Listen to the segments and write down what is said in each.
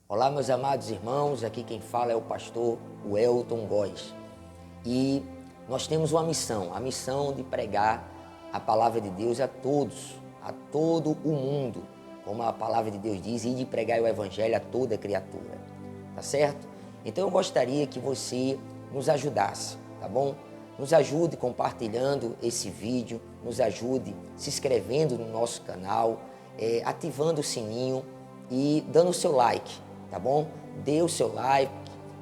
Olá, meus amados irmãos, aqui quem fala é o pastor Welton Góes. E nós temos uma missão, a missão de pregar a palavra de Deus a todos, a todo o mundo, como a palavra de Deus diz, e de pregar o evangelho a toda criatura, tá certo? Então eu gostaria que você nos ajudasse, tá bom? Nos ajude compartilhando esse vídeo, nos ajude se inscrevendo no nosso canal, ativando o sininho e dando o seu like, tá bom? Dê o seu like,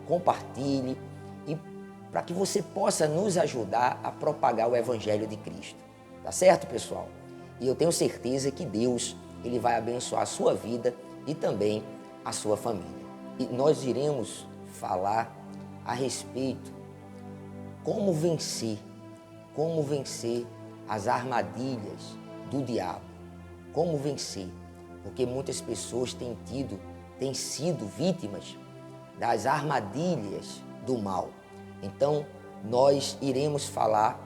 compartilhe, e para que você possa nos ajudar a propagar o Evangelho de Cristo, tá certo, pessoal? E eu tenho certeza que Deus, Ele vai abençoar a sua vida e também a sua família. E nós iremos falar a respeito como vencer as armadilhas do diabo, como vencer, porque muitas pessoas têm sido vítimas das armadilhas do mal. Então, nós iremos falar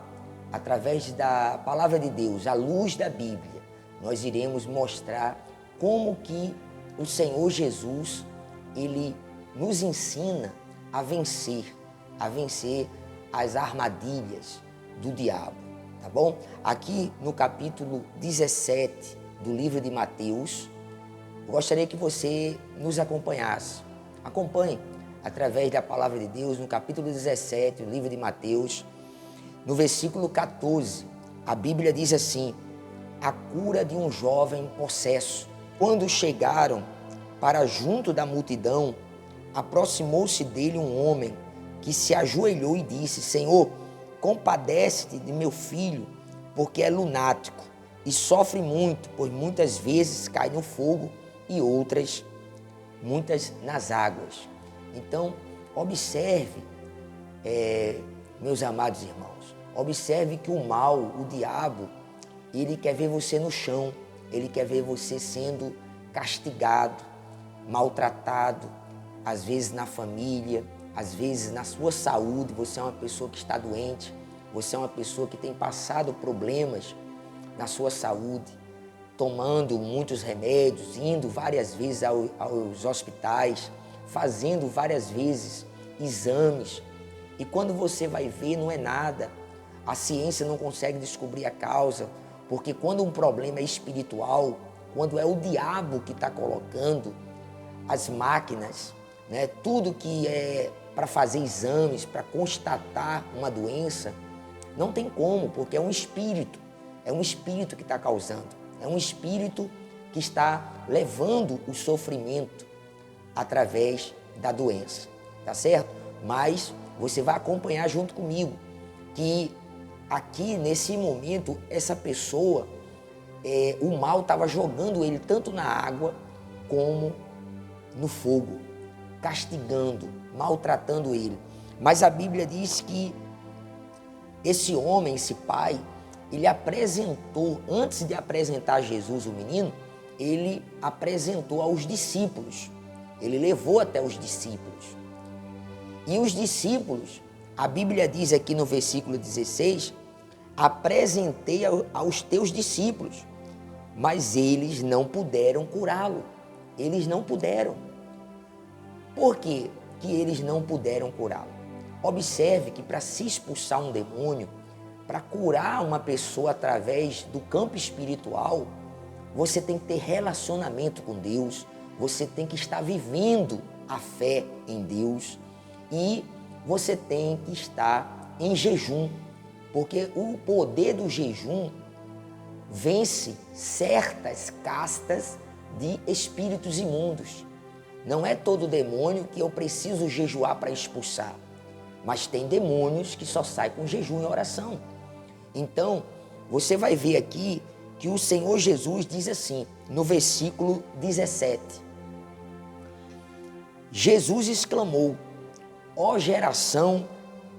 através da palavra de Deus, à luz da Bíblia. Nós iremos mostrar como que o Senhor Jesus, Ele nos ensina a vencer as armadilhas do diabo, tá bom? Aqui no capítulo 17 do livro de Mateus, eu gostaria que você nos acompanhasse. Acompanhe através da palavra de Deus no capítulo 17 do livro de Mateus, no versículo 14. A Bíblia diz assim: a cura de um jovem possesso. Quando chegaram para junto da multidão, aproximou-se dele um homem que se ajoelhou e disse: Senhor, compadece-te de meu filho, porque é lunático e sofre muito, pois muitas vezes cai no fogo e muitas nas águas. Então, observe, meus amados irmãos, observe que o mal, o diabo, ele quer ver você no chão, ele quer ver você sendo castigado, maltratado, às vezes na família, às vezes na sua saúde. Você é uma pessoa que está doente, você é uma pessoa que tem passado problemas na sua saúde, tomando muitos remédios, indo várias vezes aos hospitais, fazendo várias vezes exames. E quando você vai ver, não é nada. A ciência não consegue descobrir a causa, porque quando um problema é espiritual, quando é o diabo que está colocando as máquinas, né, tudo que é para fazer exames, para constatar uma doença, não tem como, porque é um espírito que está causando. É um espírito que está levando o sofrimento através da doença, tá certo? Mas você vai acompanhar junto comigo que aqui nesse momento essa pessoa, o mal estava jogando ele tanto na água como no fogo, castigando, maltratando ele. Mas a Bíblia diz que esse homem, esse pai, ele apresentou, antes de apresentar a Jesus o menino, ele apresentou aos discípulos. Ele levou até os discípulos. E os discípulos, a Bíblia diz aqui no versículo 16, apresentei aos teus discípulos, mas eles não puderam curá-lo. Eles não puderam. Por quê que eles não puderam curá-lo? Observe que para se expulsar um demônio, para curar uma pessoa através do campo espiritual, você tem que ter relacionamento com Deus, você tem que estar vivendo a fé em Deus e você tem que estar em jejum, porque o poder do jejum vence certas castas de espíritos imundos. Não é todo demônio que eu preciso jejuar para expulsar, mas tem demônios que só saem com jejum e oração. Então, você vai ver aqui que o Senhor Jesus diz assim, no versículo 17. Jesus exclamou: ó geração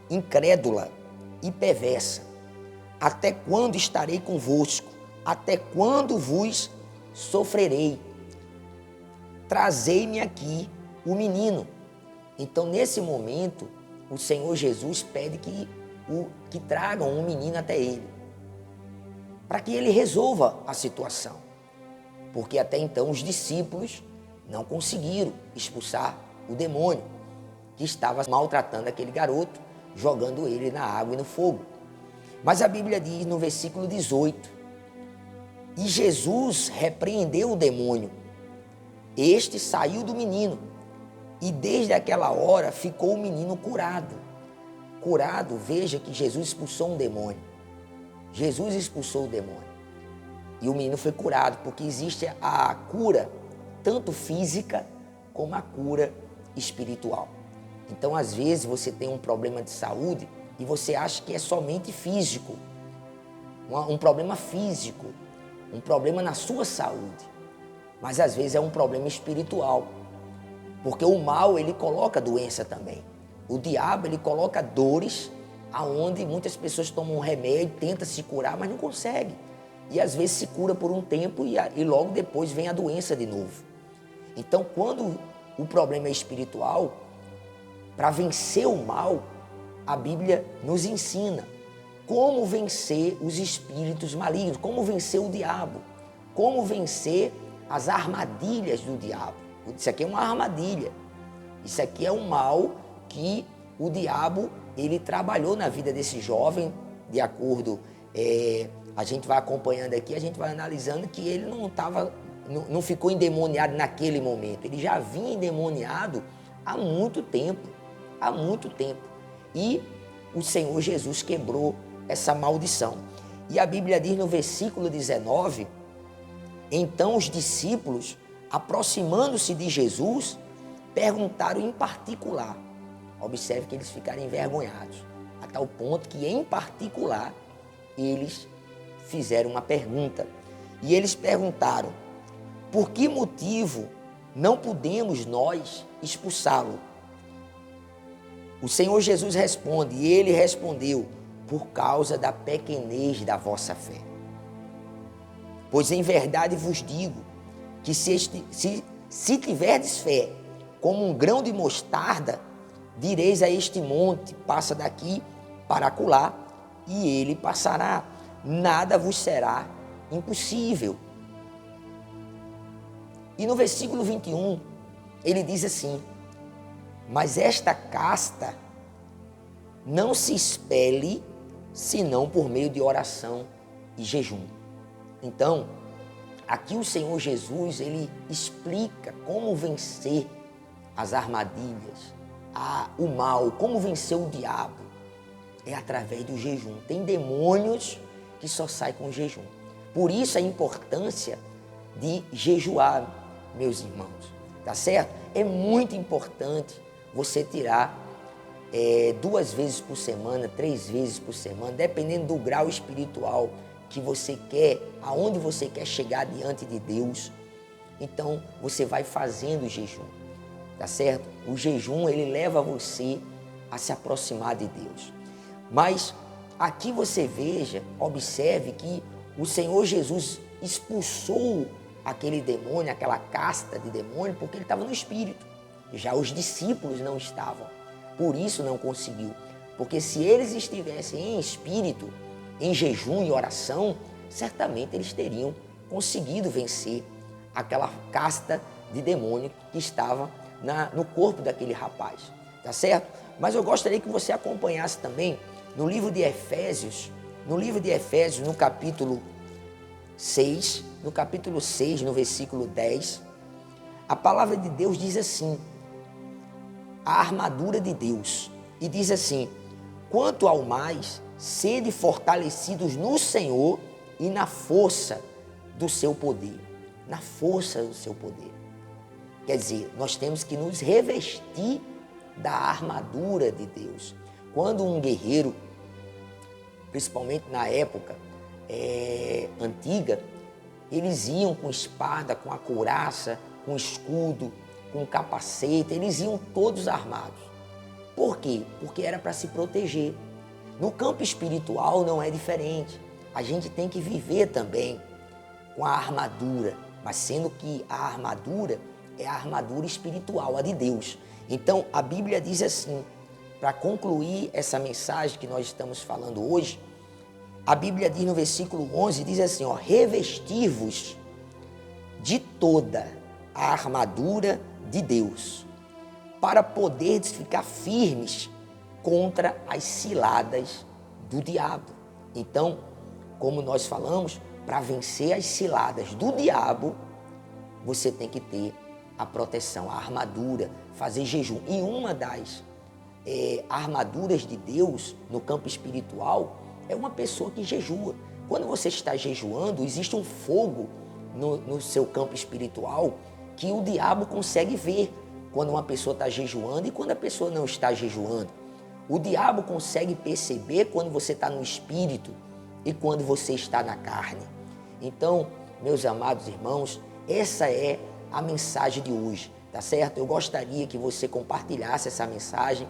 incrédula e perversa, até quando estarei convosco? Até quando vos sofrerei? Trazei-me aqui o menino. Então, nesse momento, o Senhor Jesus pede que tragam um menino até ele, para que ele resolva a situação. Porque até então os discípulos não conseguiram expulsar o demônio que estava maltratando aquele garoto, jogando ele na água e no fogo. Mas a Bíblia diz no versículo 18, e Jesus repreendeu o demônio. Este saiu do menino e desde aquela hora ficou o menino curado. Curado, veja que Jesus expulsou um demônio. Jesus expulsou o demônio. E o menino foi curado, porque existe a cura, tanto física como a cura espiritual. Então, às vezes, você tem um problema de saúde e você acha que é somente físico. Um problema físico, um problema na sua saúde. Mas, às vezes, é um problema espiritual. Porque o mal, ele coloca doença também. O diabo, ele coloca dores aonde muitas pessoas tomam um remédio, tentam se curar, mas não conseguem. E às vezes se cura por um tempo e logo depois vem a doença de novo. Então, quando o problema é espiritual, para vencer o mal, a Bíblia nos ensina como vencer os espíritos malignos, como vencer o diabo, como vencer as armadilhas do diabo. Isso aqui é uma armadilha. Isso aqui é um mal que o diabo, ele trabalhou na vida desse jovem, de acordo, a gente vai acompanhando aqui, a gente vai analisando que ele não ficou endemoniado naquele momento. Ele já vinha endemoniado há muito tempo. E o Senhor Jesus quebrou essa maldição. E a Bíblia diz no versículo 19, então os discípulos, aproximando-se de Jesus, perguntaram em particular. Observe que eles ficaram envergonhados, a tal ponto que, em particular, eles fizeram uma pergunta. E eles perguntaram, por que motivo não podemos nós expulsá-lo? O Senhor Jesus responde, e ele respondeu, por causa da pequenez da vossa fé. Pois em verdade vos digo, que se tiverdes fé como um grão de mostarda, direis a este monte, passa daqui para acolá, e ele passará. Nada vos será impossível. E no versículo 21, ele diz assim, mas esta casta não se expele, senão por meio de oração e jejum. Então, aqui o Senhor Jesus, ele explica como vencer as armadilhas, o mal, como vencer o diabo. É através do jejum. Tem demônios que só saem com jejum. Por isso a importância de jejuar, meus irmãos. Tá certo? É muito importante você tirar 2 vezes por semana, 3 vezes por semana, dependendo do grau espiritual que você quer, aonde você quer chegar diante de Deus. Então, você vai fazendo o jejum, tá certo? O jejum, ele leva você a se aproximar de Deus. Mas aqui você veja, observe que o Senhor Jesus expulsou aquele demônio, aquela casta de demônio, porque ele estava no espírito. Já os discípulos não estavam. Por isso não conseguiu. Porque se eles estivessem em espírito, em jejum e oração, certamente eles teriam conseguido vencer aquela casta de demônio que estava no corpo daquele rapaz. Tá certo? Mas eu gostaria que você acompanhasse também no livro de Efésios, no capítulo 6, no versículo 10, a palavra de Deus diz assim, a armadura de Deus, e diz assim, quanto ao mais, sede fortalecidos no Senhor e na força do seu poder. Na força do seu poder. Quer dizer, nós temos que nos revestir da armadura de Deus. Quando um guerreiro, principalmente na época antiga, eles iam com espada, com a couraça, com escudo, com capacete, eles iam todos armados. Por quê? Porque era para se proteger. No campo espiritual não é diferente. A gente tem que viver também com a armadura, mas sendo que a armadura é a armadura espiritual, a de Deus. Então, a Bíblia diz assim, para concluir essa mensagem que nós estamos falando hoje, a Bíblia diz no versículo 11, diz assim, revestir-vos de toda a armadura de Deus, para poder ficar firmes contra as ciladas do diabo. Então, como nós falamos, para vencer as ciladas do diabo, você tem que ter a proteção, a armadura, fazer jejum. E uma das armaduras de Deus no campo espiritual é uma pessoa que jejua. Quando você está jejuando, existe um fogo no seu campo espiritual que o diabo consegue ver quando uma pessoa está jejuando e quando a pessoa não está jejuando. O diabo consegue perceber quando você está no espírito e quando você está na carne. Então, meus amados irmãos, essa é a mensagem de hoje, tá certo? Eu gostaria que você compartilhasse essa mensagem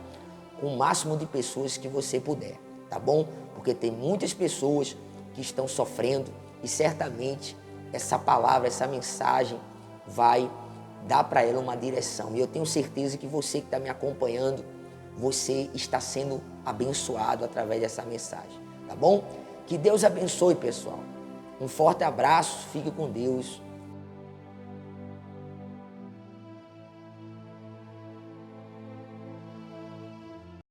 com o máximo de pessoas que você puder, tá bom? Porque tem muitas pessoas que estão sofrendo e certamente essa palavra, essa mensagem vai dar para ela uma direção. E eu tenho certeza que você que está me acompanhando, você está sendo abençoado através dessa mensagem, tá bom? Que Deus abençoe, pessoal. Um forte abraço, fique com Deus